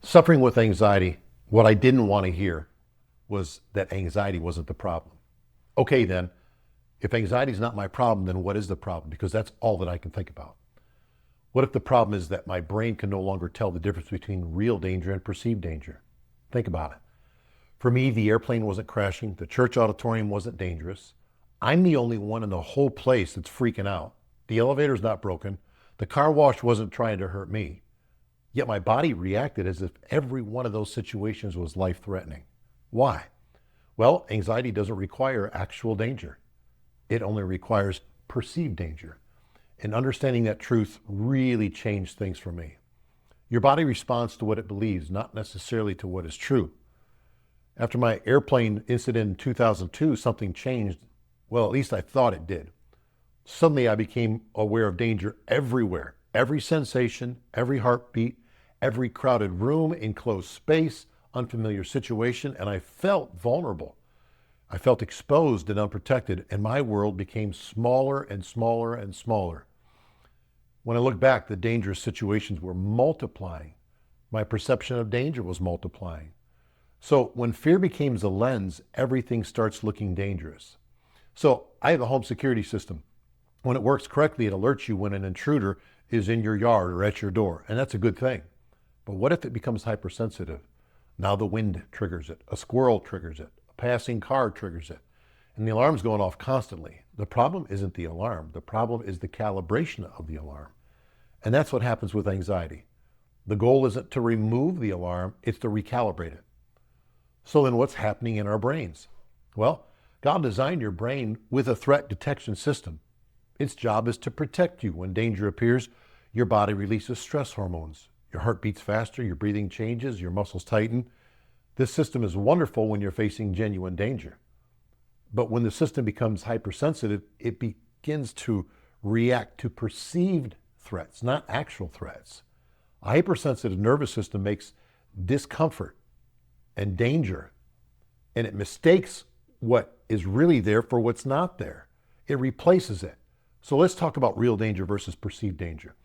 Suffering with anxiety, what I didn't want to hear was that anxiety wasn't the problem. Okay, then, if anxiety is not my problem, then what is the problem? Because that's all that I can think about. What if the problem is that my brain can no longer tell the difference between real danger and perceived danger? Think about it. For me, the airplane wasn't crashing, the church auditorium wasn't dangerous. I'm the only one in the whole place that's freaking out. The elevator's not broken. The car wash wasn't trying to hurt me. Yet my body reacted as if every one of those situations was life-threatening. Why? Well, anxiety doesn't require actual danger. It only requires perceived danger. And understanding that truth really changed things for me. Your body responds to what it believes, not necessarily to what is true. After my airplane incident in 2002, something changed. Well, at least I thought it did. Suddenly I became aware of danger everywhere. Every sensation, every heartbeat, every crowded room, enclosed space, unfamiliar situation, and I felt vulnerable. I felt exposed and unprotected, and my world became smaller and smaller and smaller. When I look back, the dangerous situations were multiplying. My perception of danger was multiplying. So when fear becomes a lens, everything starts looking dangerous. So I have a home security system. When it works correctly, it alerts you when an intruder is in your yard or at your door, and that's a good thing. But what if it becomes hypersensitive? Now the wind triggers it, a squirrel triggers it, a passing car triggers it, and the alarm's going off constantly. The problem isn't the alarm. The problem is the calibration of the alarm. And that's what happens with anxiety. The goal isn't to remove the alarm, it's to recalibrate it. So then what's happening in our brains? Well, God designed your brain with a threat detection system. Its job is to protect you. When danger appears, your body releases stress hormones. Your heart beats faster, your breathing changes, your muscles tighten. This system is wonderful when you're facing genuine danger. But when the system becomes hypersensitive, it begins to react to perceived threats, not actual threats. A hypersensitive nervous system makes discomfort and danger, and it mistakes what is really there for what's not there. It replaces it. So let's talk about real danger versus perceived danger.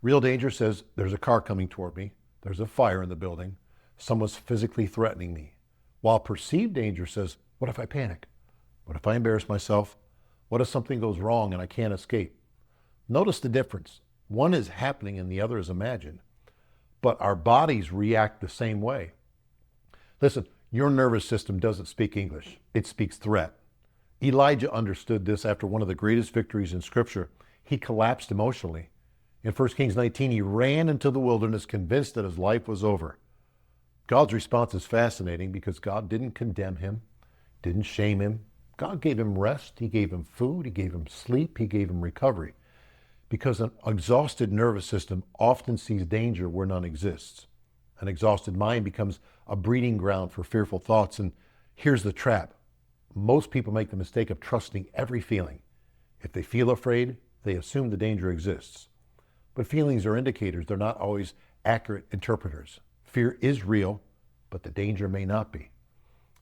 Real danger says there's a car coming toward me, there's a fire in the building, someone's physically threatening me. While perceived danger says, what if I panic? What if I embarrass myself? What if something goes wrong and I can't escape? Notice the difference. One is happening and the other is imagined. But our bodies react the same way. Listen, your nervous system doesn't speak English. It speaks threat. Elijah understood this after one of the greatest victories in Scripture. He collapsed emotionally. In 1 Kings 19, he ran into the wilderness convinced that his life was over. God's response is fascinating because God didn't condemn him, didn't shame him. God gave him rest. He gave him food. He gave him sleep. He gave him recovery. Because an exhausted nervous system often sees danger where none exists. An exhausted mind becomes a breeding ground for fearful thoughts. And here's the trap. Most people make the mistake of trusting every feeling. If they feel afraid, they assume the danger exists. But feelings are indicators. They're not always accurate interpreters. Fear is real, but the danger may not be.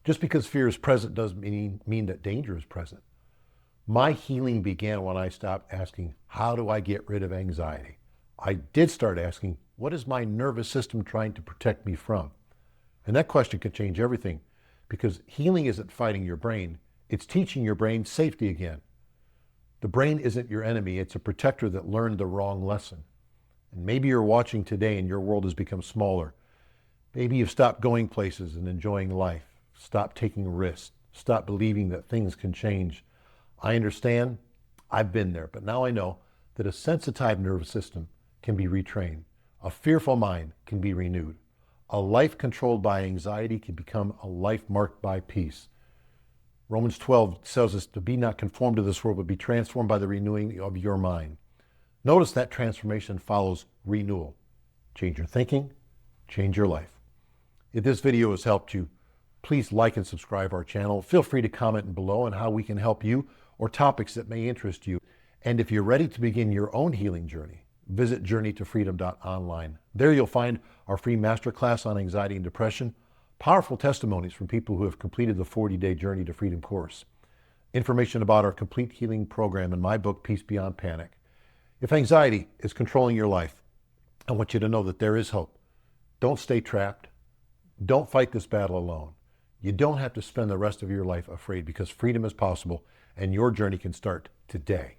Just because fear is present doesn't mean that danger is present. My healing began when I stopped asking, how do I get rid of anxiety? I did start asking, what is my nervous system trying to protect me from? And that question can change everything, because healing isn't fighting your brain, it's teaching your brain safety again. The brain isn't your enemy, it's a protector that learned the wrong lesson. And maybe you're watching today and your world has become smaller. Maybe you've stopped going places and enjoying life, stopped taking risks, stopped believing that things can change. I understand, I've been there, but now I know that a sensitized nervous system can be retrained. A fearful mind can be renewed. A life controlled by anxiety can become a life marked by peace. Romans 12 tells us to be not conformed to this world, but be transformed by the renewing of your mind. Notice that transformation follows renewal. Change your thinking, change your life. If this video has helped you, please like and subscribe our channel. Feel free to comment below on how we can help you or topics that may interest you. And if you're ready to begin your own healing journey, visit journeytofreedom.online. There you'll find our free masterclass on anxiety and depression, powerful testimonies from people who have completed the 40-day Journey to Freedom course, information about our complete healing program, and my book, Peace Beyond Panic. If anxiety is controlling your life, I want you to know that there is hope. Don't stay trapped. Don't fight this battle alone. You don't have to spend the rest of your life afraid, because freedom is possible and your journey can start today.